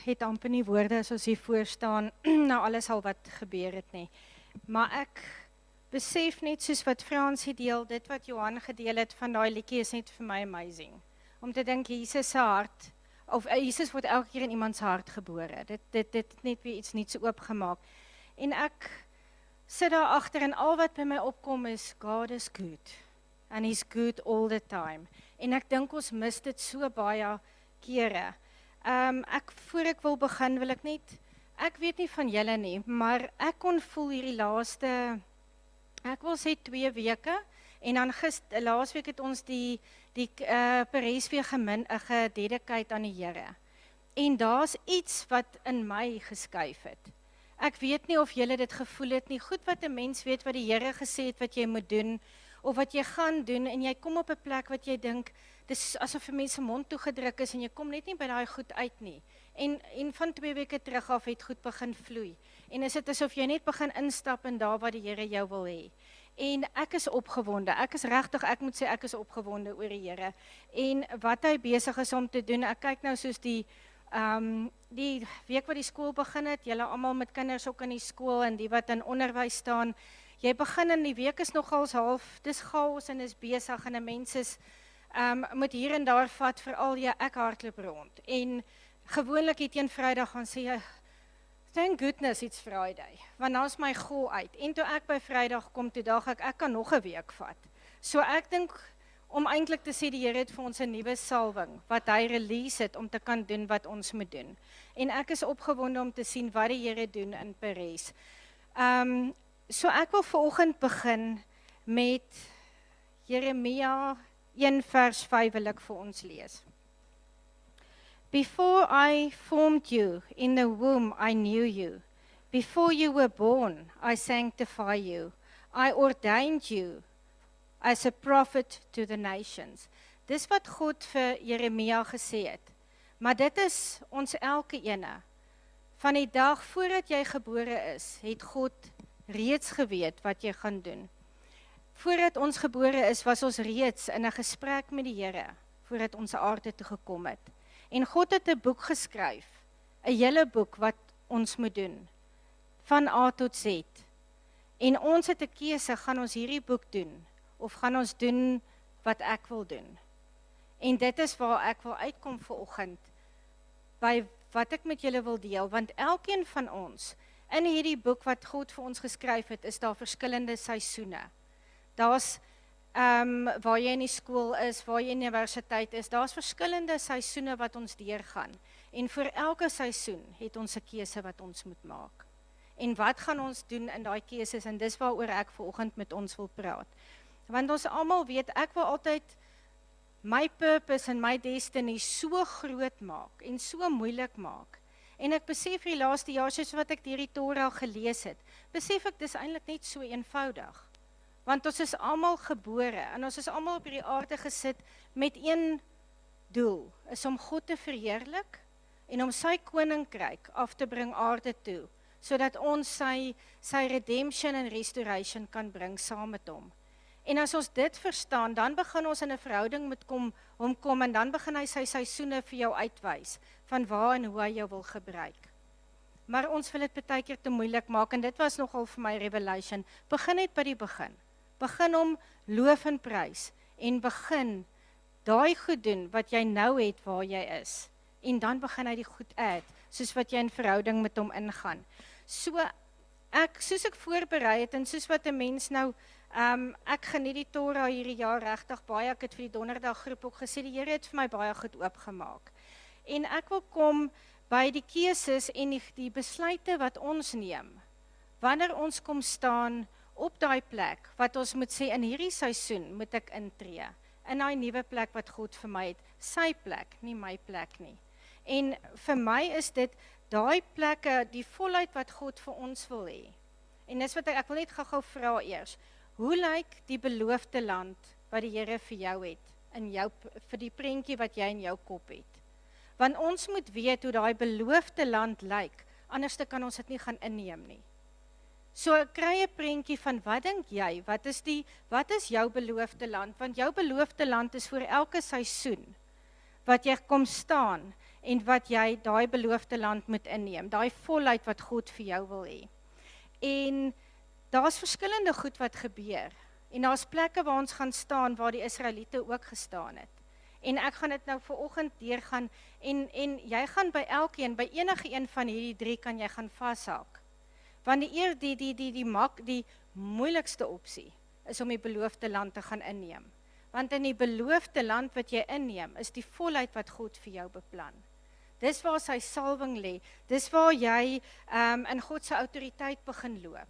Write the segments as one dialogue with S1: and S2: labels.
S1: het amper nie woorde as ons hier voor staan na alles al wat gebeur het nie. Maar ek besef net soos wat Fransie deel, dit wat Johan gedeel het van daai liedjie is net vir my amazing. Om te dink Jesus se hart, of Jesus word elke keer in iemand se hart gebore. Dit het net weer iets nuuts oopgemaak. En ek sit daar agter en al wat by my opkom is God is good. And he's good all the time. En ek dink ons mis dit so baie kere. Voor ek wil begin, wil ek net, ek weet nie van julle nie, maar ek kon voel hierdie laaste, ek wil sê 2 weke, en dan laasweek het ons die Parijs weer gededicate aan die Here. En daar's iets wat in my geskuif het. Ek weet nie of julle dit gevoel het nie, goed wat 'n mens weet wat die Here gesê het wat jy moet doen, of wat jy gaan doen, en jy kom op 'n plek wat jy dink, dis asof 'n mens se mond toegedruk is, en jy kom net nie by daai goed uit nie. En van 2 weke terug af het goed begin vloei. En is dit asof jy net begin instap in daar waar die Here jou wil hê. En ek is opgewonde, ek moet sê ek is opgewonde oor die Here. En wat hy besig is om te doen, ek kyk nou soos die week wat die skool begin het, julle almal met kinders ook in die skool, en die wat in onderwys staan, jy begin in die week is nogals half, dis chaos en is besig, en 'n mens is, moet hier en daar vat, veral ek hardloop rond. En gewoonlik het een Vrydag gaan sê, thank goodness it's Friday, want nou is my goal uit. En toe ek by Vrydag kom, toe dag ek kan nog 'n week vat. So ek dink, om eintlik te sê, die Here het vir ons 'n nuwe salwing, wat hy release het, om te kan doen wat ons moet doen. En ek is opgewonde om te sien wat die Here doen in Parijs. So ek wil vanoggend begin met Jeremia 1 vers 5 wil ek vir ons lees. Before I formed you in the womb, I knew you. Before you were born, I sanctify you. I ordained you as a prophet to the nations. Dis wat God vir Jeremia gesê het. Maar dit is ons elke ene. Van die dag voordat jy gebore is, het God reeds geweet wat jy gaan doen. Voordat ons gebore is, was ons reeds in 'n gesprek met die Here, voordat ons aarde toe gekom het. En God het 'n boek geskryf, 'n hele boek wat ons moet doen, van A tot Z. En ons het 'n keuse, gaan ons hierdie boek doen, of gaan ons doen wat ek wil doen. En dit is waar ek wil uitkom vanoggend, by wat ek met julle wil deel, want elkeen van ons, in hierdie boek wat God vir ons geskryf het, is daar verskillende seisoene. Daar's waar jy in die skool is, waar jy in die universiteit is, daar's verskillende seisoene wat ons deurgaan. En vir elke seisoen het ons 'n keuse wat ons moet maak. En wat gaan ons doen in daai keuses, en dis waaroor ek vanoggend met ons wil praat. Want ons almal weet, ek wil altyd my purpose en my destiny so groot maak, en so moeilik maak. En ek besef die laaste jaar, soos wat ek deur die Torah gelees het, besef ek dis eintlik net so eenvoudig. Want ons is almal gebore, en ons is almal op hierdie aarde gesit met een doel, is om God te verheerlik, en om sy koninkryk af te bring aarde toe, sodat ons sy redemption en restoration kan bring saam met hom. En as ons dit verstaan, dan begin ons in 'n verhouding met hom kom, en dan begin hy sy seisoene vir jou uitwys, van waar en hoe hy jou wil gebruik. Maar ons wil dit baie keer te moeilik maak, en dit was nogal vir my revelation. Begin net by die begin. Begin om loof en prys, en begin daai goed doen, wat jy nou het waar jy is. En dan begin hy die goed add, soos wat jy in verhouding met hom ingaan. Soos ek voorberei het, en soos wat 'n mens nou, ek geniet die Torah hierdie jaar regtig baie, ek het vir die donderdag groep ook gesê, die Here het vir my baie goed oopgemaak. En ek wil kom by die keuses en die besluite wat ons neem, wanneer ons kom staan op daai plek, wat ons moet sê, in hierdie seisoen moet ek intree, in daai nuwe plek wat God vir my het, sy plek, nie my plek nie. En vir my is dit, daai plekke, die volheid wat God vir ons wil hê. En dis wat ek wil net gou vra eers, hoe lyk die beloofde land, wat die Here vir jou het, vir die prentjie wat jy in jou kop het? Want ons moet weet hoe daai beloofde land lyk, anders kan ons dit nie gaan inneem nie. So kry 'n prentjie van, wat dink jy, wat is jou beloofde land? Want jou beloofde land is vir elke seisoen, wat jy kom staan, en wat jy daai beloofde land moet inneem, daai volheid wat God vir jou wil hê. En daar's verskillende goed wat gebeur. En daar's plekke waar ons gaan staan waar die Israeliete ook gestaan het. En ek gaan dit nou vanoggend deurgaan en jy gaan by elkeen, by enige een van hierdie 3 kan jy gaan vashaak. Want die moeilikste opsie is om die beloofde land te gaan inneem. Want in die beloofde land wat jy inneem, is die volheid wat God vir jou beplan. Dis waar sy salwing lê. Dis waar jy in God se autoriteit begin loop.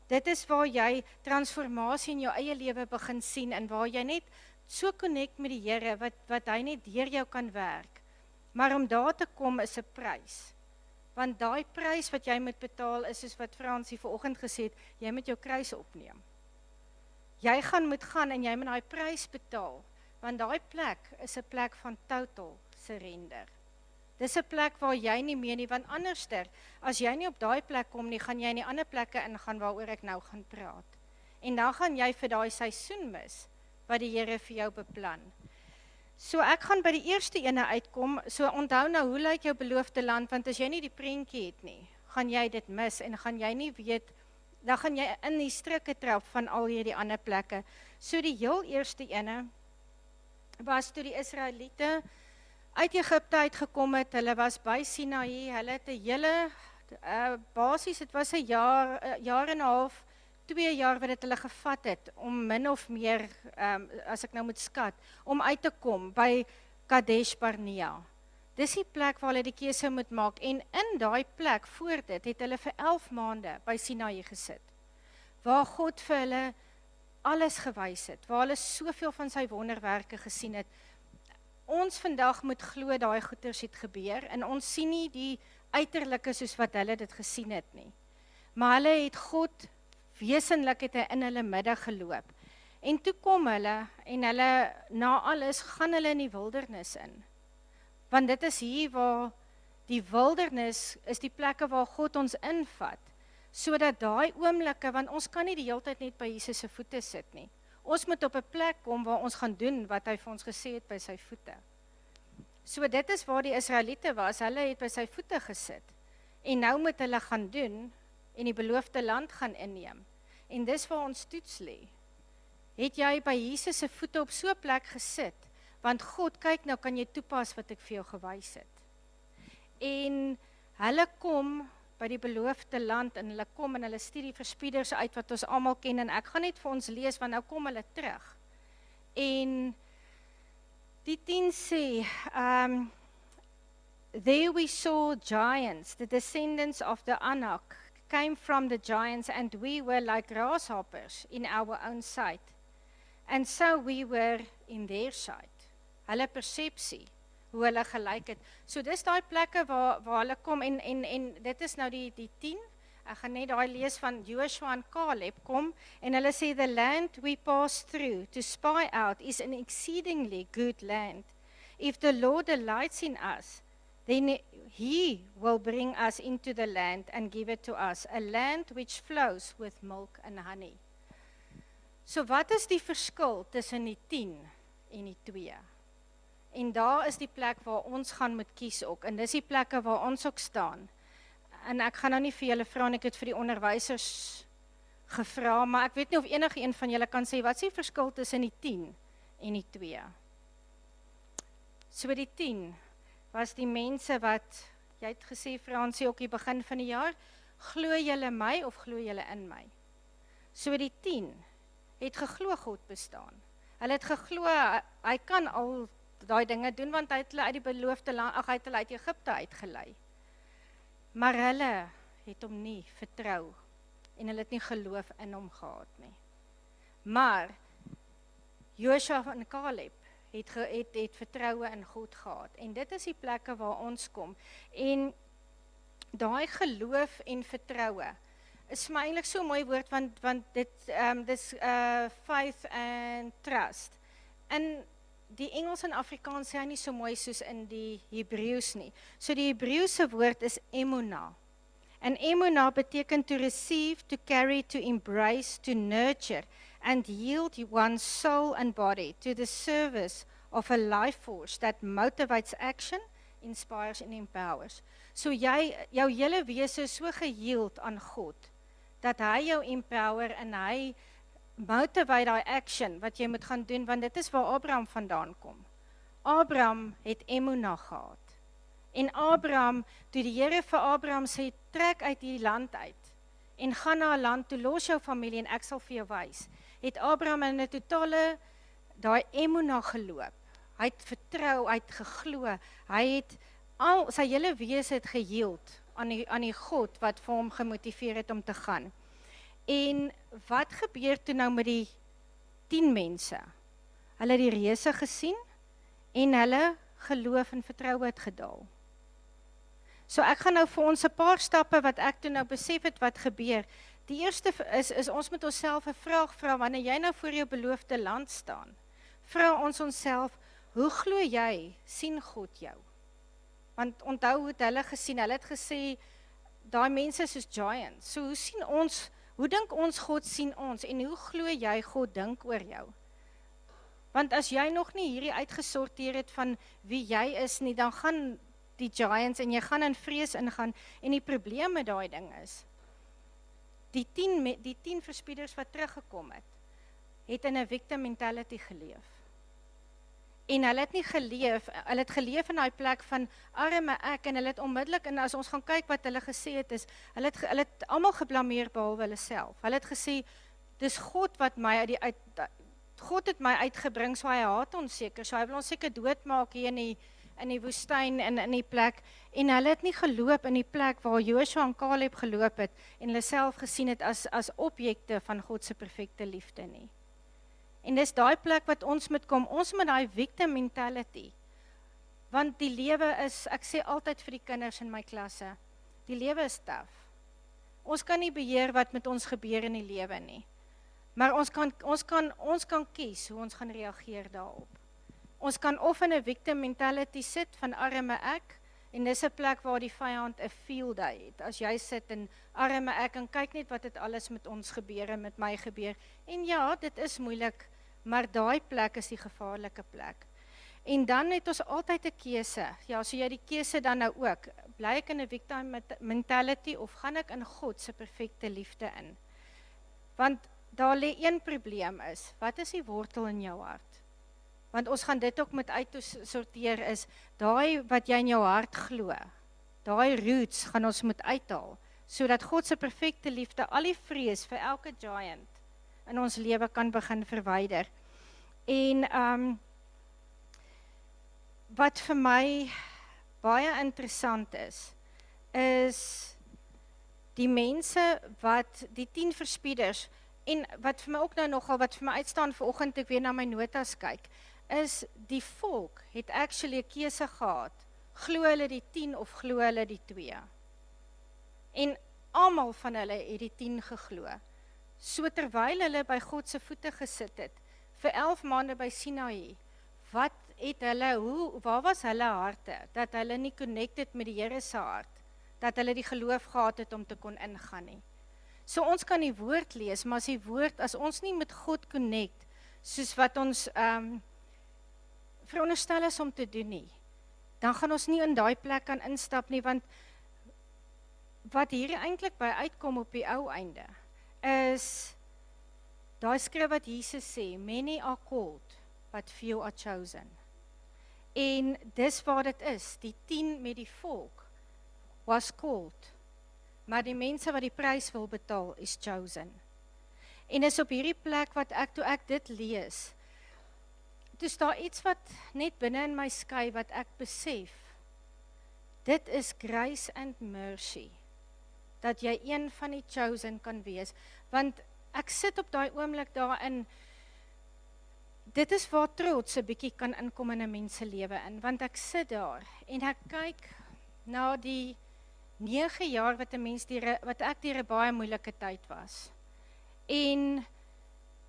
S1: Dit is waar jy transformasie in jou eie lewe begin sien en waar jy net so connect met die Here wat hy net deur jou kan werk. Maar om daar te kom is 'n prys. Want daai prys wat jy moet betaal is soos wat Fransie vanoggend gesê het, jy moet jou kruis opneem. Jy moet gaan en jy moet daai prys betaal, want daai plek is 'n plek van total surrender. Dis 'n plek waar jy nie meer nie, want anderster, as jy nie op daai plek kom nie, gaan jy in die ander plekke ingaan waaroor ek nou gaan praat. En dan gaan jy vir daai seisoen mis, wat die Here vir jou beplan. So ek gaan by die eerste ene uitkom, so onthou nou, hoe lyk jou beloofde land, want as jy nie die prentjie het nie, gaan jy dit mis, en gaan jy nie weet, dan gaan jy in die strikke trap van al hierdie ander plekke. So die heel eerste ene, was toe die Israeliete uit Egipte uitgekom het, hulle was by Sinaï, hulle het 'n hele, basies, het was 'n jaar en 'n half, 2 jaar wat dit hulle gevat het, om min of meer, as ek nou moet skat, om uit te kom by Kadesh Barnea. Dis die plek waar hulle die keuse moet maak, en in daai plek, voor dit, het hulle vir 11 maande by Sinaï gesit, waar God vir hulle alles gewys het, waar hulle soveel van sy wonderwerke gesien het. Ons vandag moet glo daai goeters het gebeur, en ons sien nie die uiterlike soos wat hulle dit gesien het nie. Maar hulle het God wesenlik het hy in hulle midde geloop. En toe kom hulle, en hulle, na alles, gaan hulle in die wildernis in. Want dit is hier waar die wildernis is die plekke waar God ons invat, sodat daai oomblikke, want ons kan nie die hele tyd net by Jesus se voete sit nie. Ons moet op 'n plek kom waar ons gaan doen wat hy vir ons gesê het by sy voete. So dit is waar die Israeliete was, hulle het by sy voete gesit. En nou moet hulle gaan doen, en die beloofde land gaan inneem. En dis waar ons toets lê. Het jy by Jesus se voete op so 'n plek gesit? Want God, kyk nou, kan jy toepas wat ek vir jou gewys het. En hulle kom by die beloofde land, en hulle kom en hulle stuur die verspieders uit wat ons almal ken, en ek gaan net vir ons lees, want nou kom hulle terug. En die 10 sê, there we saw giants, the descendants of the Anak, came from the giants, and we were like grasshoppers in our own sight. And so we were in their sight. Hulle persepsie, hoe hulle gelyk het. So dis daai plekke waar hulle kom, en dit is nou die 10. Ek gaan net daai lees van Joshua en Caleb kom, en hulle sê, the land we passed through to spy out is an exceedingly good land. If the Lord delights in us, then he will bring us into the land and give it to us, a land which flows with milk and honey. So wat is die verskil tussen die 10 en die 2? En daar is die plek waar ons gaan moet kies ook, en dis die plekke waar ons ook staan. En ek gaan nou nie vir julle vra, en ek het vir die onderwysers gevra, maar ek weet nie of enige een van julle kan sê, wat is die verskil tussen die 10 en die 2? So die 10 was die mense wat, jy het gesê Fransie ook die begin van die jaar, glo julle my of glo julle in my? So die 10 het geglo God bestaan. Hulle het geglo, hy kan al daai dinge doen, want hy het hulle uit die beloofde land, hy het hulle uit Egipte uitgelei. Maar hulle het hom nie vertrou, en hulle het nie geloof in hom gehad nie. Maar Joshua en Caleb het vertroue in God gehad, en dit is die plekke waar ons kom, en daai geloof en vertroue, is my eintlik so 'n mooi woord, want dit dis faith and trust. In die Engels en Afrikaans sê hy nie so mooi soos in die Hebreëus nie. So die Hebreëse woord is emunah. En emunah beteken to receive, to carry, to embrace, to nurture, and yield one's soul and body to the service of a life force that motivates action inspires en empowers. So jou hele wese is so geheeld aan God, dat hy jou empower en hy motivate daai action wat jy moet gaan doen, want dit is waar Abraham vandaan kom. Abraham het Emunah gehad. En Abraham, toe die Here vir Abraham sê, trek uit die land uit, en gaan na 'n land toe, los jou familie en ek sal vir jou wys, het Abraham in 'n totale daai Emunah geloop. Hy het vertrou, hy het geglo, hy het al sy hele wese het geheeld aan die God wat vir hom gemotiveer het om te gaan. En wat gebeur toe nou met die 10 mense? Hulle het die reëse gesien en hulle geloof en vertroue het gedaal. So ek gaan nou vir ons 'n paar stappe wat ek toe nou besef het wat gebeur. Die eerste is ons moet onsself 'n vraag vra wanneer jy nou voor jou beloofde land staan. Vra ons onsself, hoe glo jy sien God jou? Want onthou hoe het hulle gesien, hulle het gesê, daai mense soos giants. So hoe sien ons, hoe dink ons God sien ons en hoe glo jy God dink oor jou? Want as jy nog nie hierdie uitgesorteer het van wie jy is nie, dan gaan die giants en jy gaan in vrees ingaan en die probleem met daai ding is, die 10 verspieders wat teruggekom het in 'n victim mentality geleef. En hulle het nie geleef, hulle het geleef in daai plek van arme ek, en hulle het onmiddellik, en as ons gaan kyk wat hulle gesê het is, hulle het almal geblameer behalwe hulle self. Hulle het gesê, dis God wat my God het my uitgebring, so hy haat ons seker, so hy wil ons seker doodmaak hier in die woestyn en in die plek, en hulle het nie geloop in die plek waar Joshua en Caleb geloop het, en hulle self gesien het as objekte van God se perfekte liefde nie. En dis daai plek wat ons moet kom, ons moet daai victim mentality, want die lewe is, ek sê altyd vir die kinders in my klasse, die lewe is taaf. Ons kan nie beheer wat met ons gebeur in die lewe nie, maar ons kan kies hoe ons gaan reageer daarop. Ons kan of in 'n victim mentality sit van arme ek, en dis 'n plek waar die vyand 'n field day het. As jy sit in arme ek en kyk net wat het alles met ons gebeur en met my gebeur. En ja, dit is moeilik, maar daai plek is die gevaarlike plek. En dan het ons altyd 'n keuse. Ja, so jy die keuse dan nou ook. Bly ek in 'n victim mentality of gaan ek in God se perfekte liefde in? Want daar lê een probleem is, wat is die wortel in jou hart? Want ons gaan dit ook met uitsorteer is, daai wat jy in jou hart glo, daai roots gaan ons moet uithaal, sodat God se perfekte liefde, al die vrees vir elke giant in ons lewe kan begin verwyder. En wat vir my baie interessant is die mense wat, die 10 verspieders, en wat vir my ook nou nogal, wat vir my uitstaan vanoggend, ek weer na my notas kyk, is die volk het actually 'n keuse gehad, glo hulle die 10 of glo hulle die 2. En almal van hulle het die 10 geglo. So terwyl hulle by God se voete gesit het, vir 11 maande by Sinaï, wat het hulle, waar was hulle harte, dat hulle nie connected met die Here se hart, dat hulle die geloof gehad het om te kon ingaan nie. So ons kan die woord lees, maar as ons nie met God connect, soos wat ons veronderstel is om te doen nie, dan gaan ons nie in daai plek kan instap nie, want wat hier eintlik by uitkom op die ou einde, is daai skrif wat Jesus sê, many are called, but few are chosen. En dis waar dit is, die 10 met die volk was called, maar die mense wat die prys wil betaal is chosen. En is op hierdie plek wat toe ek dit lees, dus daar iets wat net binne in my skei wat ek besef, dit is grace and mercy, dat jy een van die chosen kan wees, want ek sit op daai oomblik daarin, dit is waar trots 'n bietjie kan inkom in 'n mens se lewe in, want ek sit daar, en ek kyk na die 9 jaar wat ek deur 'n baie moeilike tyd was, en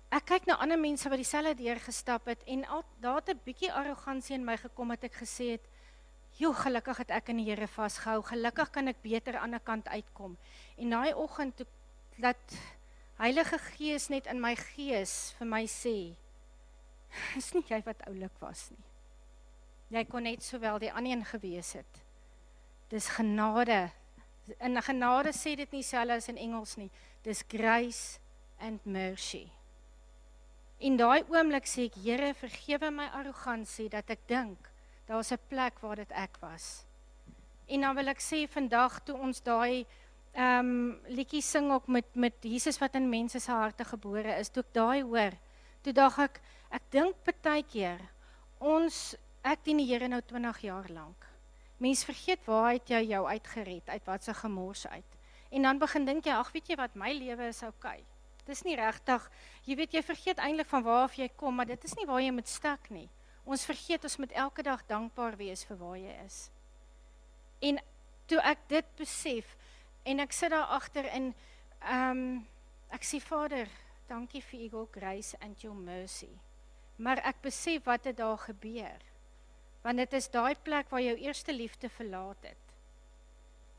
S1: ek kyk na ander mense wat dieselfde deurgestap het, en daar het 'n bietjie arrogansie in my gekom, dat ek gesê het, joh, gelukkig het ek in die Here vasgehou, gelukkig kan ek beter aan 'n ander kant uitkom. En daai oggend, dat Heilige Gees net in my gees vir my sê, is nie jy wat oulik was nie. Jy kon net sowel die ander een gewees het. Dis genade. In genade sê dit nie selfs as in Engels nie. Dis grace and mercy. In daai oomblik sê ek, Here, vergewe my arrogansie dat ek dink, daar's 'n plek waar dit ek was. En dan wil ek sê vandag toe ons daai liedjie sing ook met Jesus wat in mense se harte gebore is, toe ek daai hoor, toe dink ek dink partykeer, ek dien die Here nou 20 jaar lank. Mens vergeet waar het jy jou uitgered, uit wat se gemors uit. En dan begin dink jy, ag weet jy wat, my lewe is okay. Dis nie regtig, jy weet jy vergeet eintlik van waar af jy kom, maar dit is nie waar jy moet stak nie. Ons vergeet, ons moet elke dag dankbaar wees vir waar jy is. En toe ek dit besef, en ek sit daar agter en ek sê, Vader, dankie vir your grace and your mercy. Maar ek besef wat het daar gebeur. Want dit is daai plek waar jou eerste liefde verlaat het.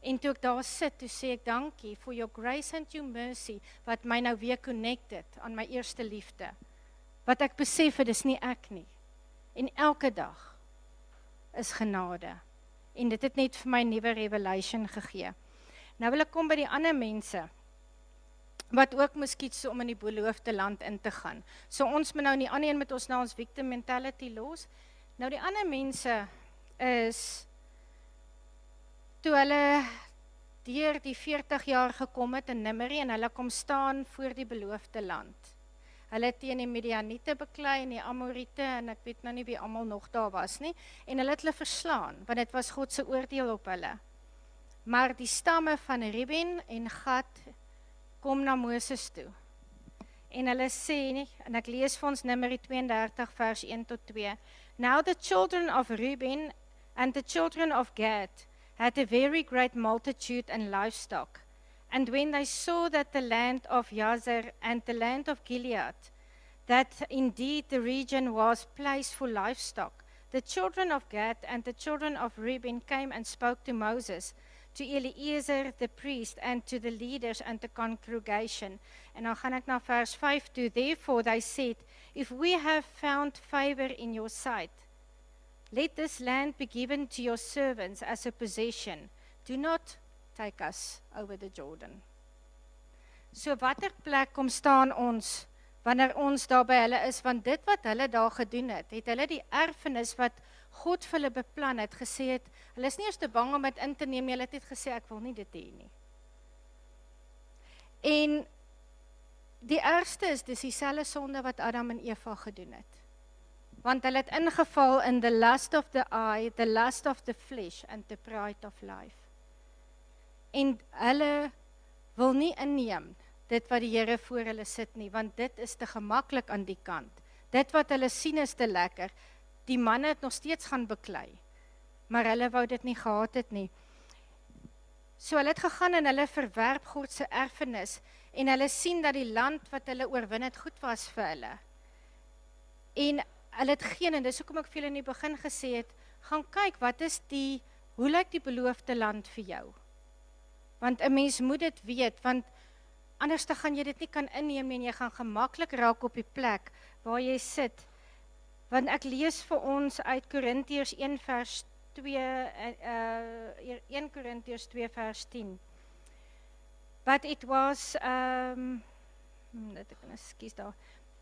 S1: En toe ek daar sit, toe sê ek dankie for your grace and your mercy, wat my nou weer connected aan my eerste liefde. Wat ek besef het, is nie ek nie. En elke dag is genade. En dit het net vir my nuwe revelation gegee. Nou wil ek kom by die ander mense, wat ook moes kies om in die beloofde land in te gaan. So ons moet nou in die ander een met ons na ons victim mentality los. Nou die ander mense is, toe hulle deur die 40 jaar gekom het in Nimeri en hulle kom staan voor die beloofde land. Hulle teen die Midianiete beklei en die Amorite en ek weet nou nie wie almal nog daar was nie. En hulle het hulle verslaan, want dit was God se oordeel op hulle. Maar die stamme van Ruben en Gad kom na Moses toe. En hulle sê, en ek lees vir ons Numeri 32 vers 1 tot 2. Now the children of Reuben and the children of Gad had a very great multitude and livestock. And when they saw that the land of Jazer and the land of Gilead, that indeed the region was place for livestock, the children of Gad and the children of Reuben came and spoke to Moses, to Eliezer the priest, and to the leaders and the congregation. En dan gaan ek na vers 5 toe. Therefore they said, if we have found favor in your sight, let this land be given to your servants as a possession. Do not take us over the Jordan. So watter plek kom staan ons, wanneer ons daar by hulle is, want dit wat hulle daar gedoen het hulle die erfenis wat God vir hulle beplan het, gesê het, hulle is nie eers te bang om dit in te neem, hulle het net gesê, ek wil nie dit hê nie. En die ergste is, dis dieselfde sonde wat Adam en Eva gedoen het. Want hulle het ingeval in the lust of the eye, the lust of the flesh, and the pride of life. En hulle wil nie inneem dit wat die Here voor hulle sit nie, want dit is te gemaklik aan die kant. Dit wat hulle sien is te lekker. Die manne het nog steeds gaan beklei, maar hulle wou dit nie gehad het nie. So hulle het gegaan en hulle verwerp God se erfenis, en hulle sien dat die land wat hulle oorwin het goed was vir hulle. En hulle het geen, en dis hoekom ek vir julle in die begin gesê het, gaan kyk, hoe lyk die beloofde land vir jou? Want 'n mens moet dit weet, want anders dan gaan jy dit nie kan inneem en jy gaan gemaklik raak op die plek waar jy sit. Want ek lees vir ons uit Korintiërs 1 vers 2, 1 Korintiërs 2 vers 10. But it was,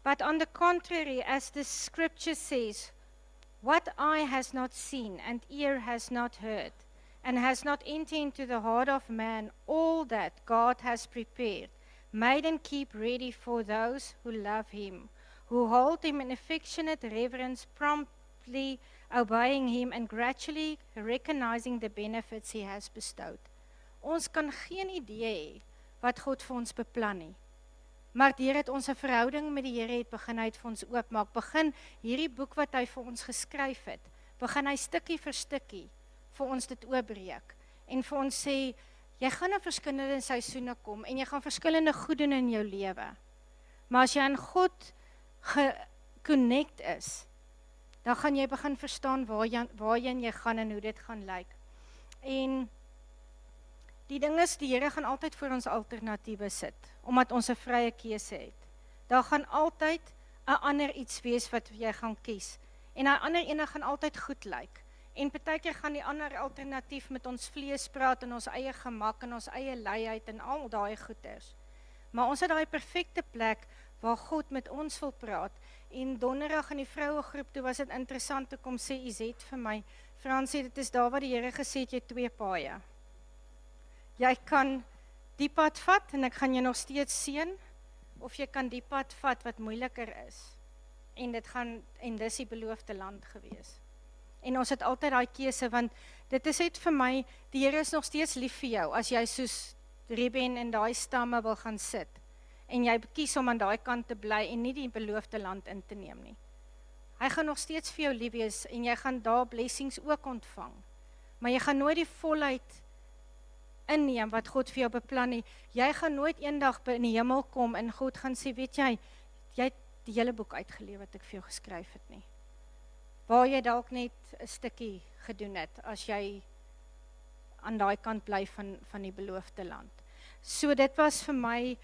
S1: but on the contrary, as the scripture says, what eye has not seen and ear has not heard, and has not entered into the heart of man all that God has prepared, made and keep ready for those who love him, who hold him in affectionate reverence, promptly obeying him and gradually recognizing the benefits he has bestowed. Ons kan geen idee hê wat God vir ons beplan nie. Maar deur het ons 'n verhouding met die Here het begin hy vir ons oopmaak, begin hierdie boek wat hy vir ons geskryf het, begin hy stukkie vir stukkie vir ons dit oopbreek en vir ons sê, jy gaan in verskillende seisoene kom en jy gaan verskillende goed doen in jou lewe. Maar as jy aan God geconnect is, dan gaan jy begin verstaan waarheen jy gaan en hoe dit gaan lyk. En die ding is, die Here gaan altyd vir ons alternatiewe sit, omdat ons 'n vrye keuse het. Daar gaan altyd 'n ander iets wees wat jy gaan kies. En die ander ene gaan altyd goed lyk. En partykeer gaan die ander alternatief met ons vlees praat en ons eie gemak en ons eie luiheid en al daai goeders. Maar ons het daai perfekte plek waar God met ons wil praat. En donderdag in die vrouegroep, toe was dit interessant, toe kom sê Izet vir my, Fransie, dit is daar waar die Here gesê het, jy 2 paaie. Jy kan die pad vat en ek gaan jou nog steeds seën, of jy kan die pad vat wat moeiliker is. En dis die beloofde land gewees. En ons het altyd daai keuse, want dit is net vir my, die Here is nog steeds lief vir jou, as jy soos Reuben en daai stamme wil gaan sit, en jy kies om aan daai kant te bly, en nie die beloofde land in te neem nie. Hy gaan nog steeds vir jou lief wees, en jy gaan daar blessings ook ontvang, maar jy gaan nooit die volheid inneem wat God vir jou beplan nie. Jy gaan nooit eendag in die hemel kom, en God gaan sê, weet jy het die hele boek uitgeleef wat ek vir jou geskryf het nie. Waar jy dalk net 'n stukkie gedoen het, as jy aan daai kant bly van die beloofde land. So dit was vir my,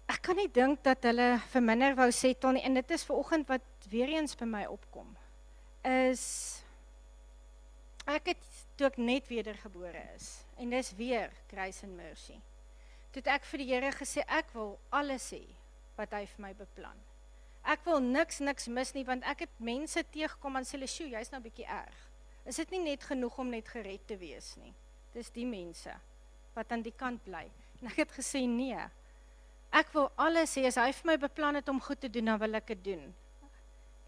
S1: ek kan nie dink dat hulle vir minder wou settle nie, en dit is vanoggend wat weer eens by my opkom, is, ek het, toe ek net wedergebore is, en dis weer grace and mercy, toe het ek vir die Here gesê, ek wil alles hê, wat hy vir my beplan. Ek wil niks mis nie, want ek het mense teëgekom en sê hulle, "Sjoe, jy's nou 'n bietjie erg." Is dit nie net genoeg om net gered te wees nie? Dis die mense wat aan die kant bly. En ek het gesê, nee, ek wil alles hê, as hy vir my beplan het om goed te doen, dan wil ek dit doen.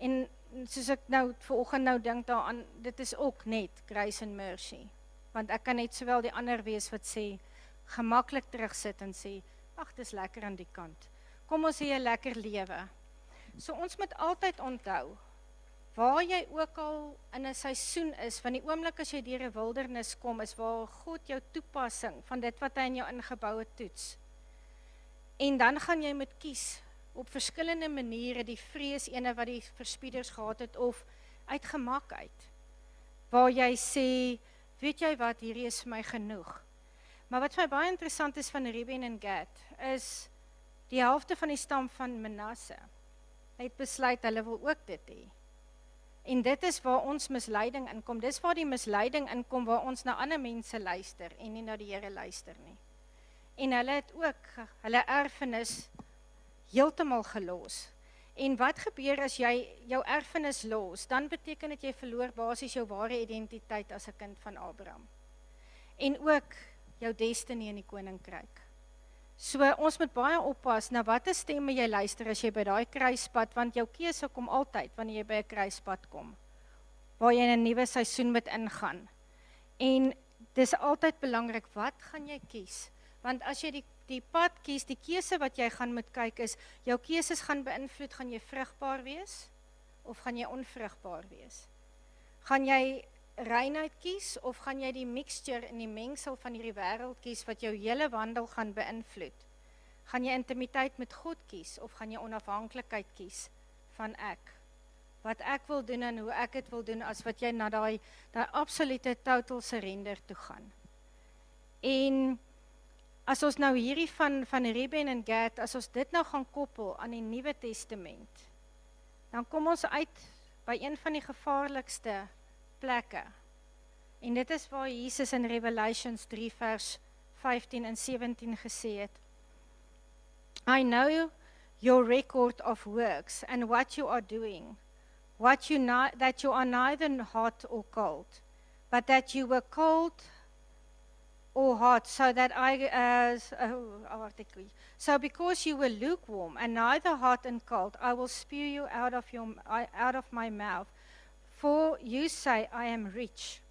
S1: En soos ek nou vanoggend nou dink daaraan, dit is ook net grace and mercy. Want ek kan net sowel die ander wees wat sê, gemaklik terugsit en sê, ag, dis lekker aan die kant. Kom ons hê 'n lekker lewe. So ons moet altyd onthou, waar jy ook al in 'n seisoen is, van die oomblik as jy deur 'n wildernis kom, is waar God jou toepassing van dit wat hy in jou ingebou het toets. En dan gaan jy moet kies op verskillende maniere, die vrees ene wat die verspieders gehad het, of uit gemak uit, waar jy sê, weet jy wat, hierdie is vir my genoeg. Maar wat vir my baie interessant is van Reuben en Gad, is die helfte van die stam van Manasse het besluit, hulle wil ook dit hê. En dit is waar ons misleiding inkom, dis waar die misleiding inkom, waar ons na ander mense luister, en nie na die Here luister nie. En hulle het ook hulle erfenis heeltemal gelos. En wat gebeur as jy jou erfenis los? Dan beteken dit jy verloor basies jou ware identiteit as 'n kind van Abraham. En ook jou destiny in die koninkryk. So ons moet baie oppas na watter stemme jy luister as jy by daai kruispunt, want jou keuse kom altyd wanneer jy by 'n kruispunt kom, waar jy in 'n nuwe seisoen moet ingaan. En dis altyd belangrik, wat gaan jy kies? Want as jy die pad kies, die keuse wat jy gaan moet kyk is, jou keuses gaan beïnvloed, gaan jy vrugbaar wees, of gaan jy onvrugbaar wees? Gaan jy reinheid kies, of gaan jy die mixture en die mengsel van hierdie wêreld kies, wat jou hele wandel gaan beïnvloed? Gaan jy intimiteit met God kies, of gaan jy onafhanklikheid kies van ek? Wat ek wil doen en hoe ek het wil doen, as wat jy na daai absolute total surrender toe gaan. En as ons nou hierdie van Reuben en Gad, as ons dit nou gaan koppel aan die Nuwe Testament, dan kom ons uit by een van die gevaarlikste plekke. En dit is waar Jesus in Revelations 3 vers 15 en 17 gesê het, I know your record of works and what you are doing, that you are neither hot or cold, but that you were cold or hot, so that so because you were lukewarm and neither hot and cold, I will spew you out of my mouth. For you say, I am rich,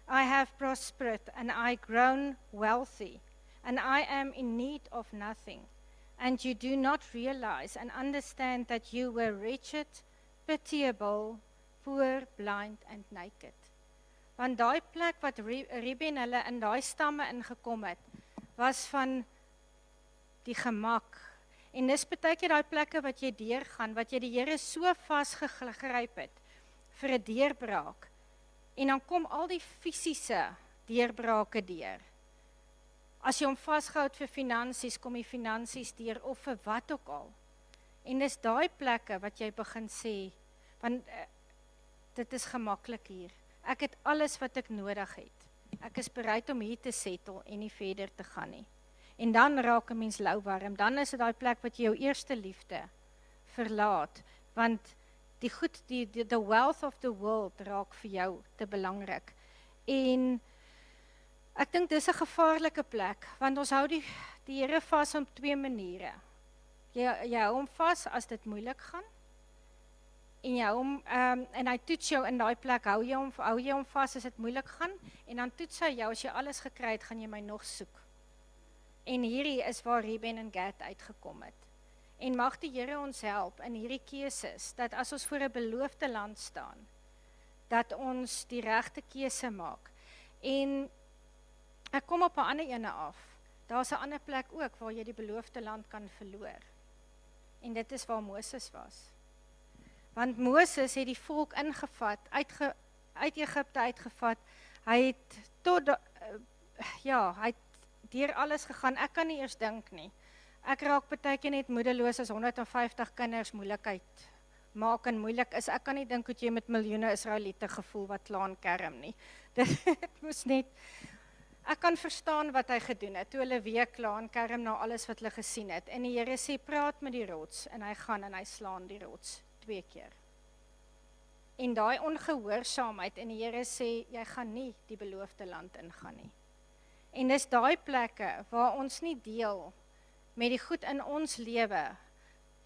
S1: I have prospered, and I grown wealthy, and I am in need of nothing. And you do not realize and understand that you were wretched, pitiable, poor, blind, and naked. Want daai plek wat Reuben hulle in daai stamme ingekom het, was van die gemak. En dis baie keer daai plekke wat jy deurgaan, wat jy die Here so vasgegryp het, vir 'n deurbraak, en dan kom al die fisiese deurbrake deur. As jy hom vasgehou het vir finansies, kom die finansies deur, of vir wat ook al. En dis daai plekke wat jy begin sê, want dit is gemaklik hier. Ek het alles wat ek nodig het. Ek is bereid om hier te settle en nie verder te gaan nie. En dan raak 'n mens lauwarm, dan is dit daai plek wat jy jou eerste liefde verlaat, want the wealth of the world raak vir jou te belangrik. En ek dink dis 'n gevaarlike plek, want ons hou die Here vas op twee maniere. Jy hou hom vas as dit moeilik gaan, en jy hou hom, en hy toets jou in daai plek, hou jy hom vas as dit moeilik gaan, en dan toets hy jou, as jy alles gekry het, gaan jy my nog soek. En hierdie is waar Reuben en Gad uitgekom het. En mag die Here ons help in hierdie keuses, dat as ons voor 'n beloofde land staan, dat ons die regte keuse maak. En ek kom op 'n ander ene af. Daar's 'n ander plek ook waar jy die beloofde land kan verloor. En dit is waar Moses was. Want Moses het die volk ingevat, uit Egipte uitgevat. Hy het hy het deur alles gegaan. Ek kan nie eers dink nie. Ek raak partykeer net moedeloos as 150 kinders moeilikheid maak en moeilik is. Ek kan nie dink hoe jy met miljoene Israeliete gevoel wat klaan kerm nie. Dit moes net. Ek kan verstaan wat hy gedoen het, toe hulle weer klaan kerm na alles wat hulle gesien het. En die Here sê, praat met die rots, en hy gaan en hy slaan die rots 2 keer. En daai ongehoorsaamheid, en die Here sê, jy gaan nie die beloofde land ingaan nie. En dis daai plekke waar ons nie deel met die goed in ons lewe,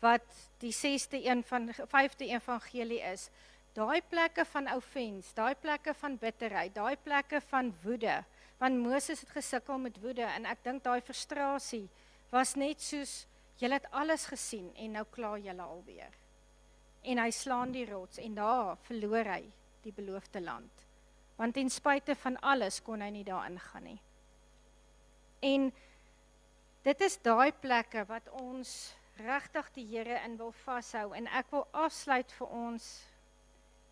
S1: wat die 5de evangelie is, daai plekke van offense, daai plekke van bitterheid, daai plekke van woede, want Moses het gesukkel met woede, en ek dink daai frustrasie was net soos, julle het alles gesien, en nou kla julle alweer. En hy slaan die rots, en daar verloor hy die beloofde land. Want ten spyte van alles kon hy nie daar ingaan nie. En dit is daai plekke wat ons regtig die Here in wil vashou, en ek wil afsluit vir ons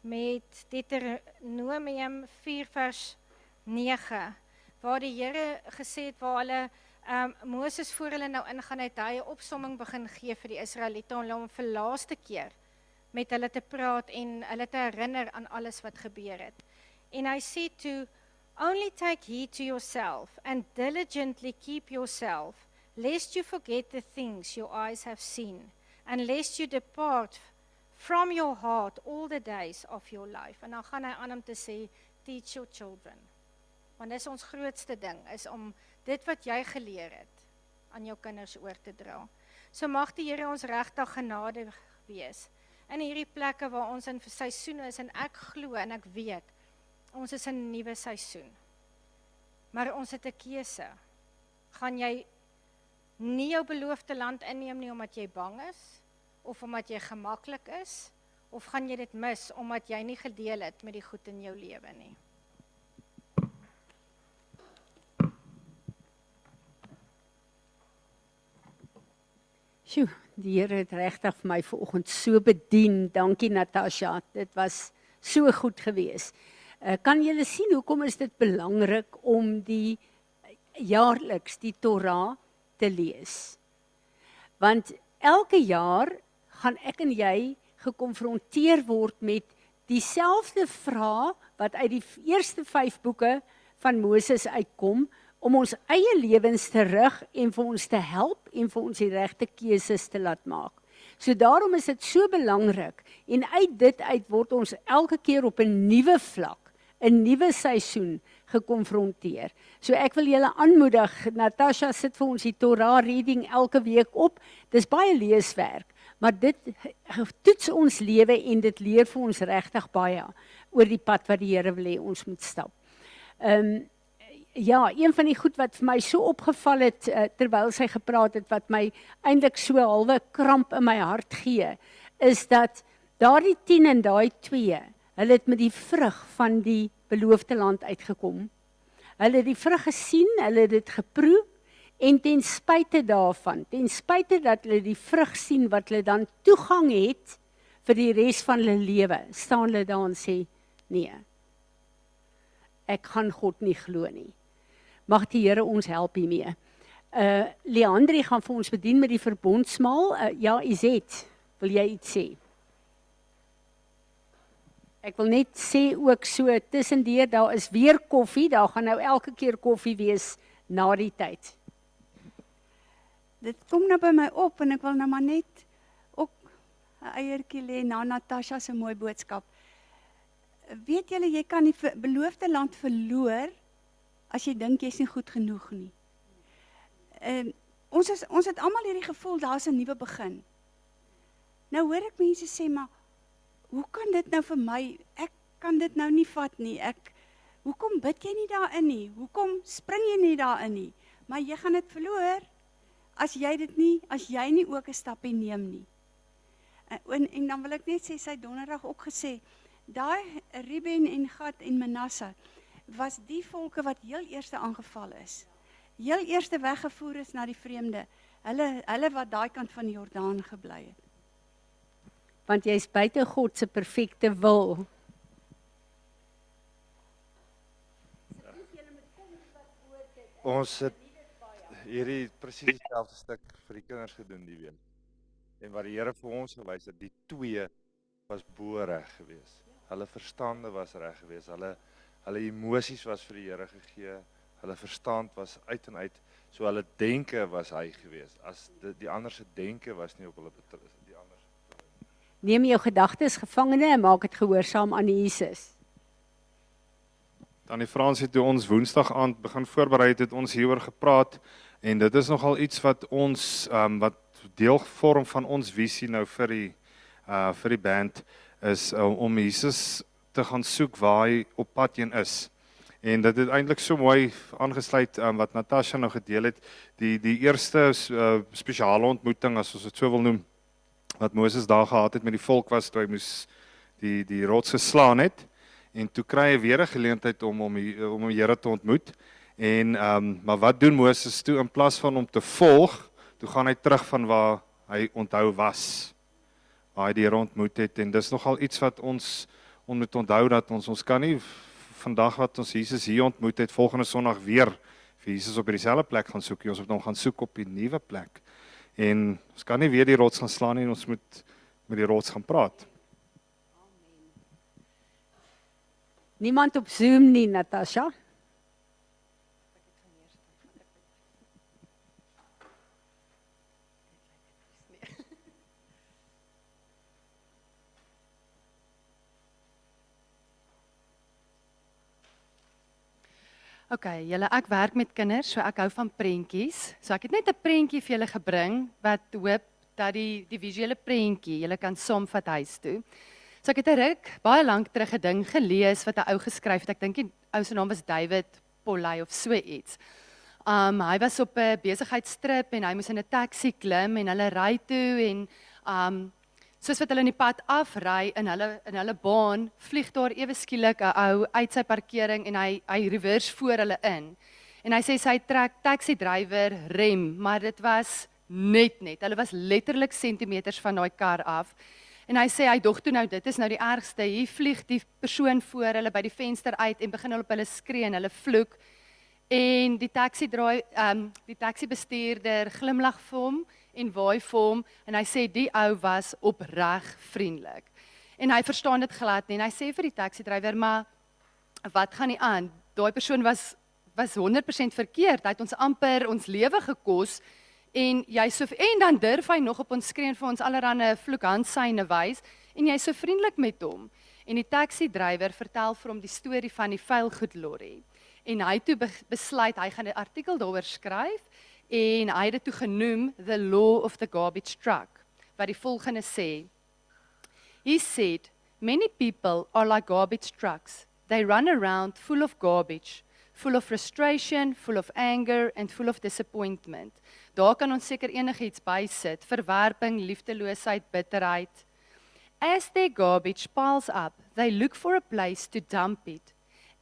S1: met Deuteronomium 4 vers 9, waar die Here gesê het, waar hulle, Moses voor hulle nou ingaan het, hy 'n opsomming begin gee vir die Israeliete, om vir laaste keer met hulle te praat, en hulle te herinner aan alles wat gebeur het. En hy sê toe, only take heed to yourself, and diligently keep yourself, lest you forget the things your eyes have seen, and lest you depart from your heart all the days of your life. En dan gaan hy aan om te sê, teach your children. Want dis ons grootste ding, is om dit wat jy geleer het, aan jou kinders oor te dra. So mag die Here ons regtig genade wees, in hierdie plekke waar ons in seisoene is, en ek glo en ek weet, ons is in 'n nuwe seisoen. Maar ons het 'n keuse. Gaan jy nie jou beloofde land inneem nie, omdat jy bang is, of omdat jy gemaklik is, of gaan jy dit mis, omdat jy nie gedeel het met die goed in jou lewe nie?
S2: Sjoe, die Here het regtig vir my vanoggend so bedien. Dankie Natasha, dit was so goed geweest. Kan julle sien hoekom is dit belangrik om die jaarliks die Torah te lees? Want elke jaar gaan ek en jy gekonfronteer word met dieselfde vraag wat uit die eerste 5 boeke van Moses uitkom, om ons eie lewens te rig en vir ons te help en vir ons die regte keuses te laat maak. So daarom is dit so belangrik, en uit dit uit word ons elke keer op 'n nuwe vlak, 'n nuwe seisoen gekonfronteer. So ek wil julle aanmoedig, Natasha sit vir ons die Torah reading elke week op, dis baie leeswerk, maar dit toets ons lewe en dit leer vir ons regtig baie oor die pad wat die Here wil hê ons moet stap. Ja, een van die goed wat vir my so opgeval het, terwyl sy gepraat het, wat my eintlik so halwe kramp in my hart gee, is dat daardie 10 en daai 2, hulle het met die vrug van die beloofde land uitgekom. Hulle het die vrug gesien, hulle het dit geproe, en ten spyte daarvan, ten spyte dat hulle die vrug sien, wat hulle dan toegang het vir die res van hulle lewe, staan hulle daar en sê, nee, ek gaan God nie glo nie. Mag die Here ons help hiermee. Leandri gaan vir ons bedien met die verbondsmaal. Ja, Izet. Wil jy iets sê? Ek wil net sê ook so, tussendeur, daar is weer koffie, daar gaan nou elke keer koffie wees na die tyd.
S3: Dit kom nou by my op en ek wil nou maar net ook 'n eiertjie lê na Natasha se mooi boodskap. Weet julle, jy kan die beloofde land verloor as jy dink jy's nie goed genoeg nie. Ons het almal hierdie gevoel, daar's 'n nuwe begin. Nou hoor ek mense sê, maar hoe kan dit nou vir my, ek kan dit nou nie vat nie, hoekom bid jy nie daarin nie, hoekom spring jy nie daarin nie, maar jy gaan dit verloor, as jy nie ook 'n stapie neem nie. En dan wil ek net sê, sy het donderdag ook gesê, daai Reuben en Gad en Manasse, was die volke wat heel eerste aangeval is, heel eerste weggevoer is na die vreemde, hulle wat daai kant van die Jordaan gebly het.
S2: Want jy is buite God se perfekte wil.
S4: Ons het hierdie presies dieselfde stuk vir die kinders gedoen die week. En wat die Here vir ons gewys het, die twee was bo reg geweest. Hulle verstande was reg geweest. Hulle emosies was vir die Here gegee. Hulle verstand was uit en uit. So hulle denke was hy geweest. As die ander se denke was nie op hulle betref.
S2: Neem jou gedagtes gevangene en maak dit gehoorsaam aan Jesus.
S5: Tannie Frans het toe ons Woensdag aand begin voorberei het ons hieroor gepraat en dit is nogal iets wat ons wat deel vorm van ons visie nou vir die band is om Jesus te gaan soek waar hy op pad heen is. En dit het eintlik so mooi aangesluit wat Natasha nou gedeel het, die eerste spesiale ontmoeting, as ons dit so wil noem, wat Moses daar gehad het met die volk was, toe hy moes die rots geslaan het, en toe kry hy weer 'n geleentheid om die Here te ontmoet, en maar wat doen Moses toe, in plaas van om te volg, toe gaan hy terug van waar hy onthou was, waar hy die Here ontmoet het, en dis nogal iets wat ons moet onthou, dat ons kan nie vandag wat ons Jesus hier ontmoet het, volgende Sondag weer vir Jesus op dieselfde plek gaan soek, ons moet hom gaan soek op die nuwe plek, en ons kan nie weer die rots gaan slaan nie, ons moet met die rots gaan praat.
S2: Niemand op Zoom nie, Natasha?
S6: Okay, julle, ek werk met kinders, so ek hou van prentjies. So ek het net 'n prentjie vir julle gebring wat hoop dat die visuele prentjie julle kan saamvat huis toe. So ek het 'n ruk baie lank terug 'n ding gelees wat 'n ou geskryf het. Ek dink die ou se naam was David Polley of so iets. Hy was op 'n besigheidstrip en hy moes in 'n taxi klim en hulle ry toe en soos wat hulle in die pad afry in hulle baan, vlieg daar ewe skielik 'n ou uit sy parkering en hy reverse voor hulle in. En hy sê sy trek taxi-drywer rem, maar dit was net. Hulle was letterlik sentimeters van daai kar af. En hy sê, hy dog toe nou, dit is nou die ergste, hier vlieg die persoon voor hulle by die venster uit en begin hulle op hulle skree en hulle vloek. En die taxi-bestuurder glimlag vir hom en waai vir hom en hy sê die ou was opreg vriendelik. En hy verstaan dit glad nie en hy sê vir die taxi-drywer, maar wat gaan nie aan? Daai persoon was 100% verkeerd, hy het ons amper ons lewe gekos. En dan durf hy nog op ons skree en vir ons allerhande vloekhandsyne wys en jy's so vriendelik met hom. En die taxi-drywer vertel vir hom die storie van die vuilgoedlorry. En hy toe besluit hy gaan 'n artikel daaroor skryf en hy het dit toe genoem The Law of the Garbage Truck, wat die volgende sê. He said, many people are like garbage trucks. They run around full of garbage, full of frustration, full of anger and full of disappointment. Daar kan ons seker enigiets bysit, verwerping, liefdeloosheid, bitterheid. As their garbage piles up, they look for a place to dump it.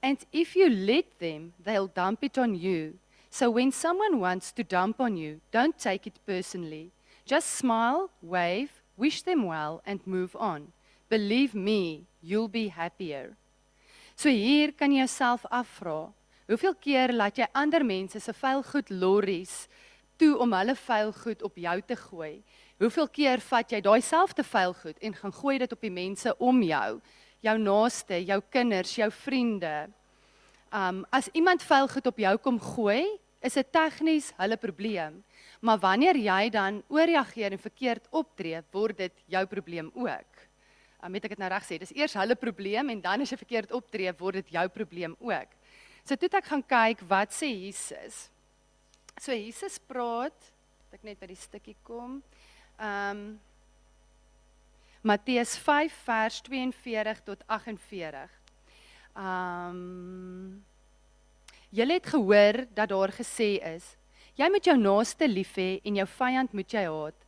S6: And if you let them, they'll dump it on you. So when someone wants to dump on you, don't take it personally. Just smile, wave, wish them well and move on. Believe me, you'll be happier. So hier kan jy jouself afvra, hoeveel keer laat jy ander mense se vuilgoed lorries toe om hulle vuilgoed op jou te gooi? Hoeveel keer vat jy daai selfde vuil goed en gaan gooi dit op die mense om jou naaste, jou kinders, jou vriende. As iemand vuil goed op jou kom gooi, is dit tegnies hulle probleem. Maar wanneer jy dan ooreageer en verkeerd optree, word dit jou probleem ook. Het ek dit nou reg sê, dis eers hulle probleem en dan as jy verkeerd optree, word dit jou probleem ook. So toe ek gaan kyk, wat sê Jesus? So Jesus praat, ek net by die stukkie kom, Matteus 5 vers 42 tot 48. Julle het gehoor dat daar gesê is, jy moet jou naaste lief hê en jou vyand moet jy haat.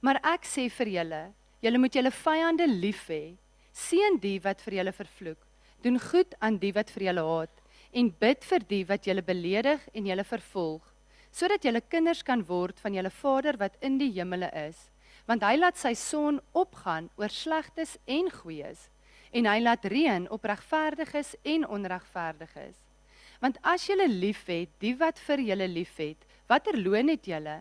S6: Maar ek sê vir julle, julle moet julle vyande lief hê, seën die wat vir julle vervloek, doen goed aan die wat vir julle haat, en bid vir die wat julle beledig en julle vervolg, sodat julle kinders kan word van julle Vader wat in die hemele is. Want hy laat sy son opgaan oor slegtes en goeies, en hy laat reën op regverdiges en onregverdiges. Want as julle liefhet die wat vir julle liefhet, watter loon het julle?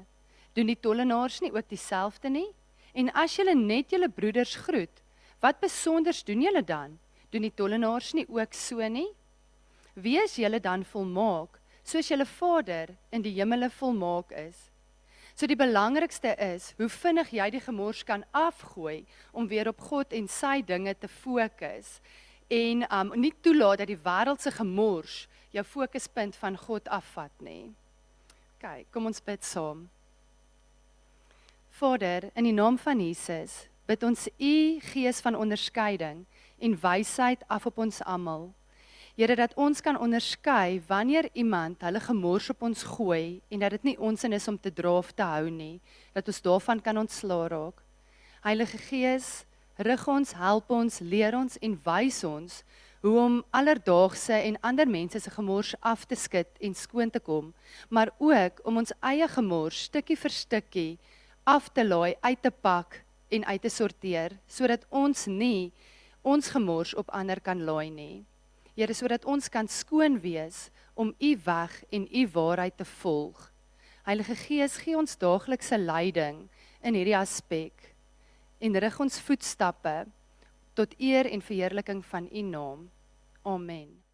S6: Doen die tollenaars nie ook dieselfde nie? En as julle net julle broeders groet, wat besonders doen julle dan? Doen die tollenaars nie ook so nie? Wees julle dan volmaak, soos julle Vader in die hemele volmaak is. So die belangrikste is, hoe vinnig jy die gemors kan afgooi, om weer op God en sy dinge te fokus, en nie toelaat dat die wêreldse gemors jou fokuspunt van God afvat nie. OK, kom ons bid saam. Vader, in die naam van Jesus, bid ons U gees van onderskeiding en wysheid af op ons almal. Here, dat ons kan onderskei wanneer iemand hulle gemors op ons gooi en dat dit nie ons in is om te dra of te hou nie, dat ons daarvan kan ontslaa raak. Heilige Gees, rig ons, help ons, leer ons en wys ons hoe om alledaagse en ander mense se gemors af te skud en skoon te kom, maar ook om ons eie gemors stukkie vir stukkie af te laai, uit te pak en uit te sorteer, sodat ons nie ons gemors op ander kan laai nie. Here, sodat ons kan skoon wees om U weg en U waarheid te volg. Heilige Gees, gee ons daaglikse leiding in hierdie aspek en rig ons voetstappe tot eer en verheerliking van U naam. Amen.